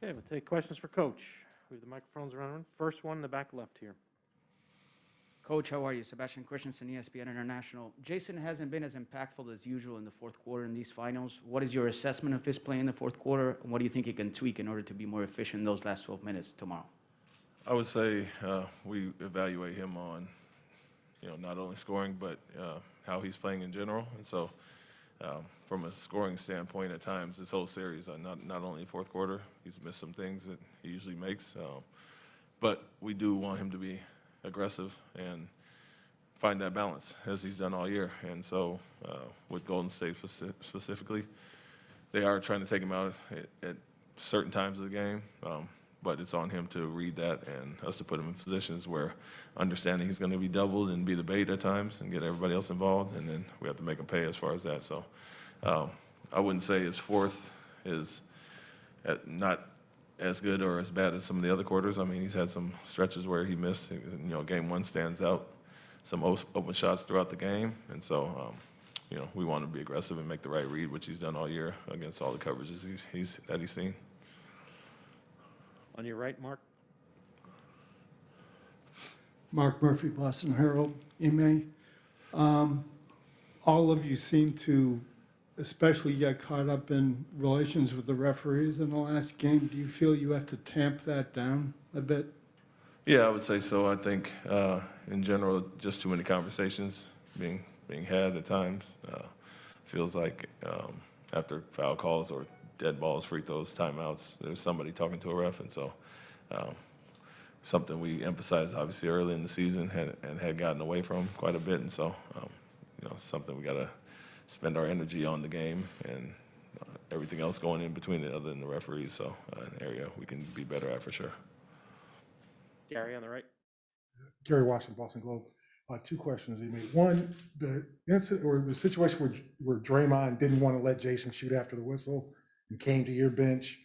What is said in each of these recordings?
Okay, we'll take questions for Coach. We have the microphones around. First one in the back left here. Coach, how are you? Sebastian Christensen, ESPN International. Jason hasn't been as impactful as usual in the fourth quarter in these finals. What is your assessment of his play in the fourth quarter, and what do you think he can tweak in order to be more efficient in those last 12 minutes tomorrow? I would say we evaluate him on, not only scoring but how he's playing in general. And so, from a scoring standpoint, at times this whole series, not only fourth quarter, he's missed some things that he usually makes, but we do want him to be aggressive and find that balance as he's done all year. And so, with Golden State specifically, they are trying to take him out at certain times of the game. But it's on him to read that and us to put him in positions where understanding he's going to be doubled and be the bait at times and get everybody else involved, and then we have to make him pay as far as that. So I wouldn't say his fourth is not as good or as bad as some of the other quarters. I mean, he's had some stretches where he missed. Game one stands out, some open shots throughout the game, and so we want to be aggressive and make the right read, which he's done all year against all the coverages that he's seen. On your right, Mark. Mark Murphy, Boston Herald. Ime, all of you seem to especially get caught up in relations with the referees in the last game. Do you feel you have to tamp that down a bit? Yeah, I would say so. I think in general, just too many conversations being had at times. Feels like after foul calls or dead balls, free throws, timeouts, there's somebody talking to a ref, and so something we emphasized obviously early in the season had gotten away from quite a bit, and so something we got to spend our energy on the game and everything else going in between it other than the referees. So an area we can be better at for sure. Gary on the right. Gary Washington, Boston Globe. Two questions he made. One, the incident or the situation where Draymond didn't want to let Jason shoot after the whistle and came to your bench.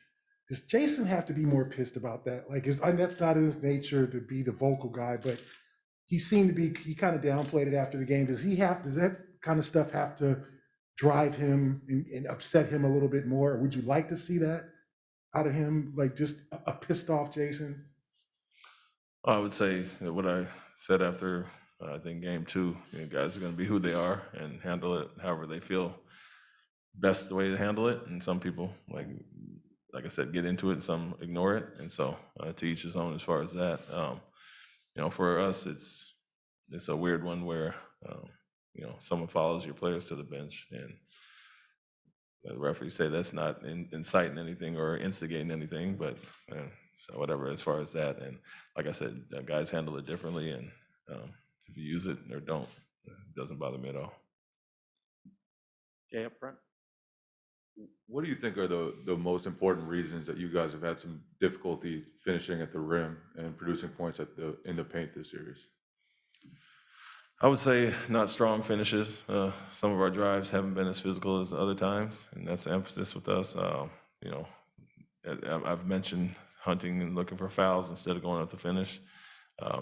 Does Jason have to be more pissed about that? Like, that's not in his nature to be the vocal guy, but he seemed to be, he kind of downplayed it after the game. Does that kind of stuff have to drive him and upset him a little bit more? Or would you like to see that out of him? Like just a pissed off Jason? I would say that what I said after, I think game two, guys are going to be who they are and handle it however they feel best the way to handle it. And some people, like I said, get into it and some ignore it. And so to each his own as far as that. For us, it's a weird one where, someone follows your players to the bench and the referees say that's not inciting anything or instigating anything, but so whatever as far as that. And like I said, guys handle it differently, and if you use it or don't, it doesn't bother me at all. Jay up front. What do you think are the most important reasons that you guys have had some difficulty finishing at the rim and producing points in the paint this series? I would say not strong finishes. Some of our drives haven't been as physical as other times, and that's the emphasis with us. I've mentioned hunting and looking for fouls instead of going up to finish.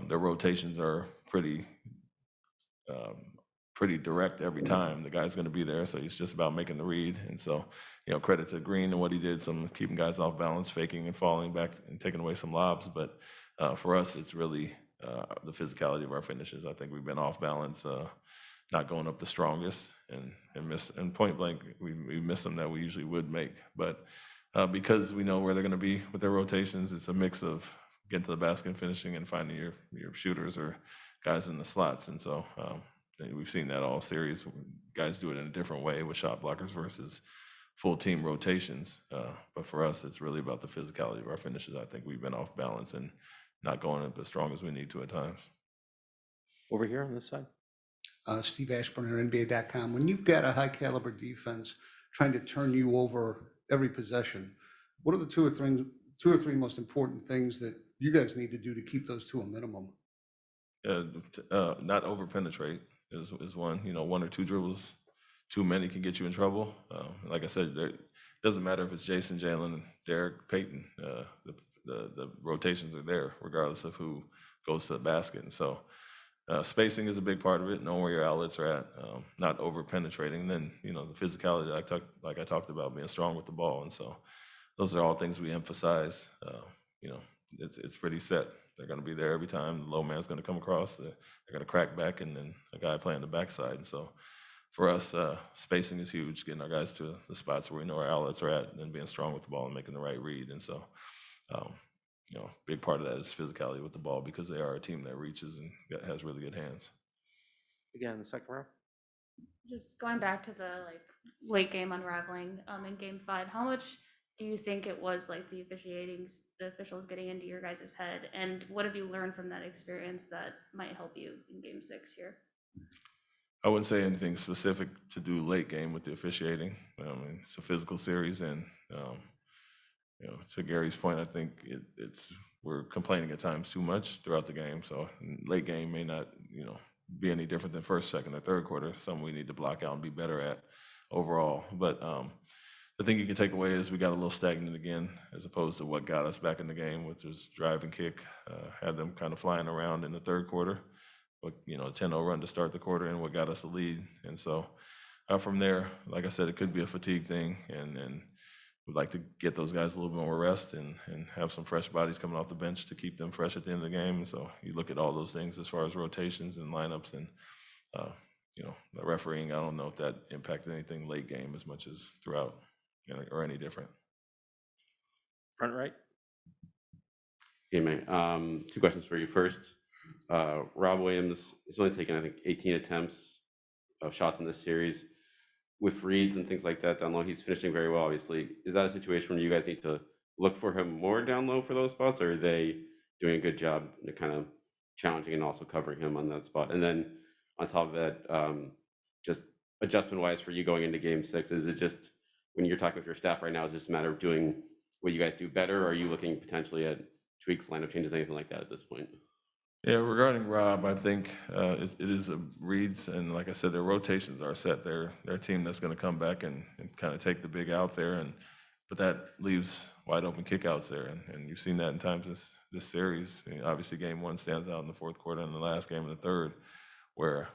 Their rotations are pretty direct every time. The guy's going to be there, so it's just about making the read. And so, credit to Green and what he did, some keeping guys off balance, faking and falling back and taking away some lobs. But for us, it's really the physicality of our finishes. I think we've been off balance, not going up the strongest, and miss. And point blank, we miss them that we usually would make. But because we know where they're going to be with their rotations, it's a mix of getting to the basket and finishing and finding your shooters or guys in the slots. And so we've seen that all series. Guys do it in a different way with shot blockers versus full team rotations. But for us, it's really about the physicality of our finishes. I think we've been off balance and not going up as strong as we need to at times. Over here on this side. Steve Ashburner, NBA.com. When you've got a high caliber defense trying to turn you over every possession, what are the two or three most important things that you guys need to do to keep those to a minimum? Not over penetrate is one. One or two dribbles too many can get you in trouble. Like I said, it doesn't matter if it's Jason, Jalen, Derek, Peyton. The rotations are there regardless of who goes to the basket. And so spacing is a big part of it, knowing where your outlets are at, not over penetrating. And then, the physicality, like I talked about, being strong with the ball. And so those are all things we emphasize. You know, it's pretty set. They're going to be there every time. The low man's going to come across. They're going to crack back, and then a guy playing the backside. And so for us, spacing is huge, getting our guys to the spots where we know our outlets are at, and then being strong with the ball and making the right read. And so, um, big part of that is physicality with the ball because they are a team that reaches and has really good hands. Again, in the second round. Just going back to the late game unraveling in game 5, how much do you think it was like the officials getting into your guys' head, and what have you learned from that experience that might help you in game 6 here? I wouldn't say anything specific to do late game with the officiating. It's a physical series, and to Gary's point, I think we're complaining at times too much throughout the game. So late game may not, be any different than first, second, or third quarter. Something we need to block out and be better at overall. But the thing you can take away is we got a little stagnant again, as opposed to what got us back in the game, which was drive and kick. Had them kind of flying around in the third quarter, but a 10-0 run to start the quarter, and what got us the lead. And so from there, like I said, it could be a fatigue thing, and we'd like to get those guys a little bit more rest and have some fresh bodies coming off the bench to keep them fresh at the end of the game. And so you look at all those things as far as rotations and lineups, and the refereeing. I don't know if that impacted anything late game as much as throughout, or any different. Front right. Hey, man. Two questions for you. First, Rob Williams has only taken, I think, 18 attempts of shots in this series. With reads and things like that down low, he's finishing very well, obviously. Is that a situation where you guys need to look for him more down low for those spots, or are they doing a good job kind of challenging and also covering him on that spot? And then on top of that, just adjustment-wise for you going into game 6, is it just, when you're talking with your staff right now, is it just a matter of doing what you guys do better, or are you looking potentially at tweaks, lineup changes, anything like that at this point? Yeah, regarding Rob, I think it is a reads, and like I said, their rotations are set. They're a team that's going to come back and kind of take the big out there, but that leaves wide open kickouts there, and you've seen that in times this series. Obviously, game 1 stands out in the fourth quarter, and the last game in the third, where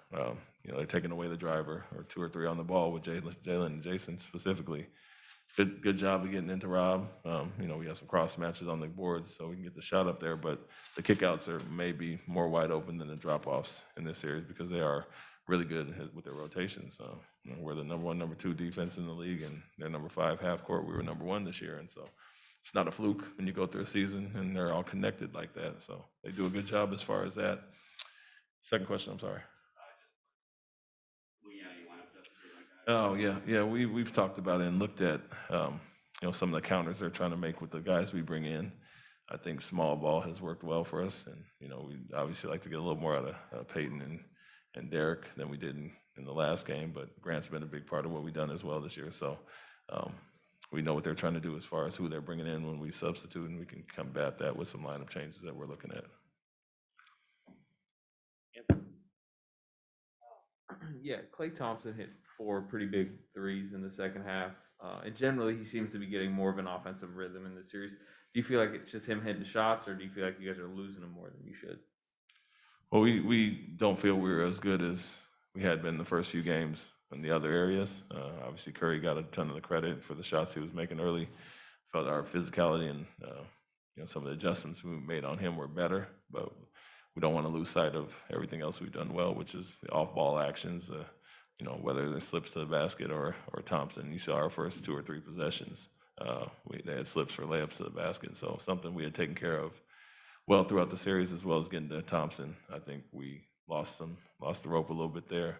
they're taking away the driver, or 2 or 3 on the ball with Jalen and Jason specifically. Good job of getting into Rob. We have some cross matches on the boards, so we can get the shot up there, but the kickouts are maybe more wide open than the drop-offs in this series because they are really good with their rotations. We're the number 1, number 2 defense in the league, and they're number 5 half court. We were number 1 this year, and so it's not a fluke when you go through a season and they're all connected like that. So they do a good job as far as that. Second question, I'm sorry. Oh, yeah. We've talked about it and looked at some of the counters they're trying to make with the guys we bring in. I think small ball has worked well for us, and we obviously like to get a little more out of Peyton and Derek than we did in the last game. But Grant's been a big part of what we've done as well this year. So we know what they're trying to do as far as who they're bringing in when we substitute, and we can combat that with some lineup changes that we're looking at. Yeah, Klay Thompson hit 4 pretty big threes in the second half. And generally, he seems to be getting more of an offensive rhythm in the series. Do you feel like it's just him hitting shots, or do you feel like you guys are losing him more than you should? Well, we don't feel we're as good as we had been the first few games in the other areas. Obviously, Curry got a ton of the credit for the shots he was making early. Felt our physicality and some of the adjustments we made on him were better, but we don't want to lose sight of everything else we've done well, which is the off-ball actions, whether they're slips to the basket or Thompson. You saw our first 2 or 3 possessions. They had slips for layups to the basket, so something we had taken care of well throughout the series, as well as getting to Thompson. I think we lost the rope a little bit there.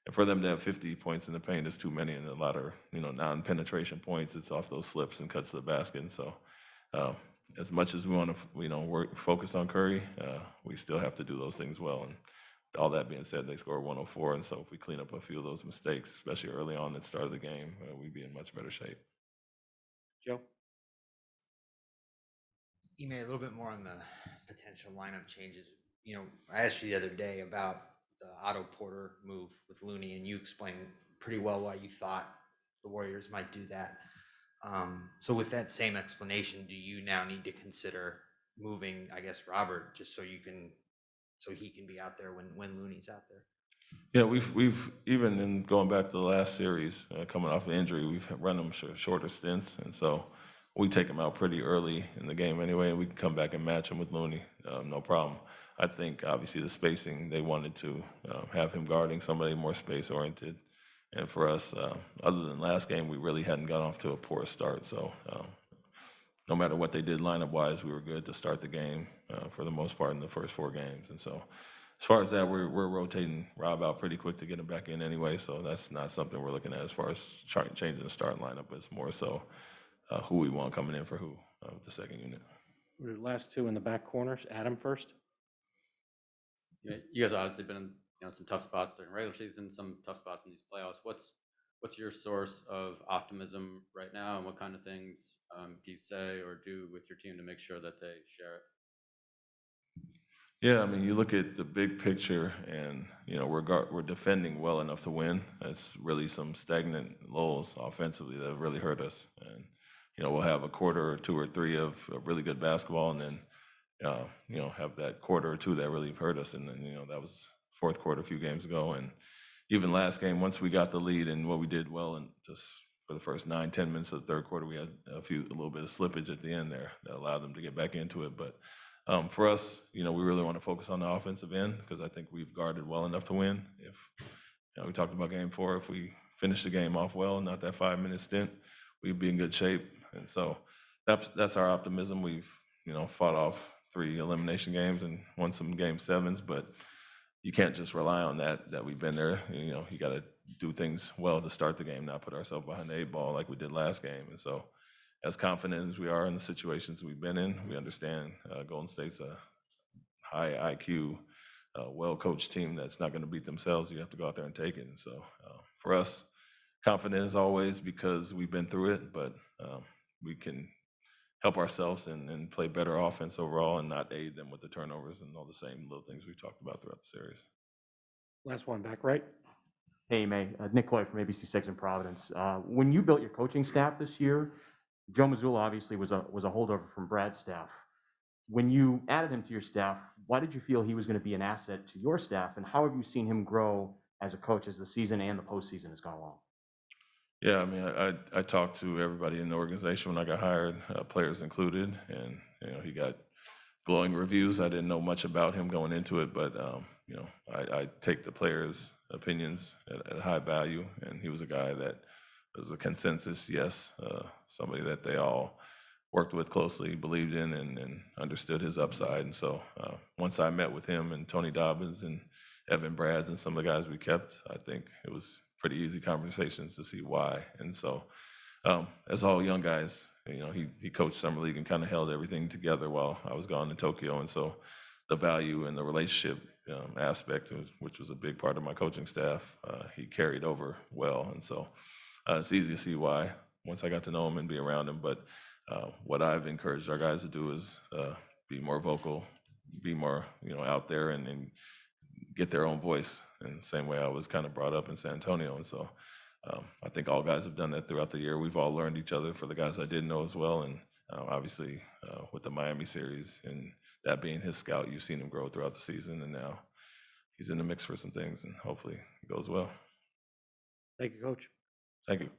And for them to have 50 points in the paint is too many, and a lot of non-penetration points. It's off those slips and cuts to the basket. And so as much as we want to focus on Curry, we still have to do those things well. And all that being said, they scored 104, and so if we clean up a few of those mistakes, especially early on at the start of the game, we'd be in much better shape. Joe. Ime, a little bit more on the potential lineup changes. I asked you the other day about the Otto Porter move with Looney, and you explained pretty well why you thought the Warriors might do that. So with that same explanation, do you now need to consider moving, I guess, Robert, just so he can be out there when Looney's out there? Yeah, we've even in going back to the last series, coming off of injury, we've run them shorter stints, and so we take him out pretty early in the game anyway, and we can come back and match him with Looney, no problem. I think obviously the spacing, they wanted to have him guarding somebody more space oriented. And for us, other than last game, we really hadn't got off to a poor start. So no matter what they did lineup wise, we were good to start the game for the most part in the first 4 games. And so as far as that, we're rotating Rob out pretty quick to get him back in anyway. So that's not something we're looking at as far as changing the starting lineup. It's more so who we want coming in for who with the second unit. The last 2 in the back corners. Adam first. Yeah, you guys obviously been in some tough spots during regular season, some tough spots in these playoffs. What's your source of optimism right now, and what kind of things do you say or do with your team to make sure that they share it? Yeah, I mean, you look at the big picture, and we're defending well enough to win. It's really some stagnant lulls offensively that really hurt us, and we'll have a quarter or 2 or 3 of really good basketball, and then have that quarter or 2 that really hurt us, and then that was fourth quarter a few games ago, and even last game once we got the lead and what we did well, and just for the first 9-10 minutes of the third quarter, we had a little bit of slippage at the end there that allowed them to get back into it, but. For us, we really want to focus on the offensive end because I think we've guarded well enough to win. If we talked about game 4, if we finish the game off well, not that 5-minute stint, we'd be in good shape. And so that's our optimism. We've fought off 3 elimination games and won some game 7s, but you can't just rely on that we've been there. You got to do things well to start the game, not put ourselves behind the 8 ball like we did last game. And so. As confident as we are in the situations we've been in, we understand Golden State's a high IQ, well-coached team that's not going to beat themselves. You have to go out there and take it. And so for us, confident as always because we've been through it, but we can help ourselves and play better offense overall and not aid them with the turnovers and all the same little things we talked about throughout the series. Last one, back right. Hey, May. Nick Coy from ABC6 in Providence. When you built your coaching staff this year, Joe Mazzulla obviously was a holdover from Brad's staff. When you added him to your staff, why did you feel he was going to be an asset to your staff, and how have you seen him grow as a coach as the season and the postseason has gone along? Yeah, I mean, I talked to everybody in the organization when I got hired, players included, and he got glowing reviews. I didn't know much about him going into it, but I take the players' opinions at high value, and he was a guy that. It was a consensus, yes, somebody that they all worked with closely, believed in, and understood his upside. And so once I met with him and Tony Dobbins and Evan Brads and some of the guys we kept, I think it was pretty easy conversations to see why. And so as all young guys, he coached Summer League and kind of held everything together while I was gone to Tokyo. And so the value and the relationship aspect, which was a big part of my coaching staff, he carried over well. And so it's easy to see why once I got to know him and be around him. But what I've encouraged our guys to do is be more vocal, be more out there and get their own voice in the same way I was kind of brought up in San Antonio. And so I think all guys have done that throughout the year. We've all learned each other for the guys I didn't know as well. And obviously with the Miami series and that being his scout, you've seen him grow throughout the season. And now he's in the mix for some things and hopefully it goes well. Thank you, Coach. Thank you.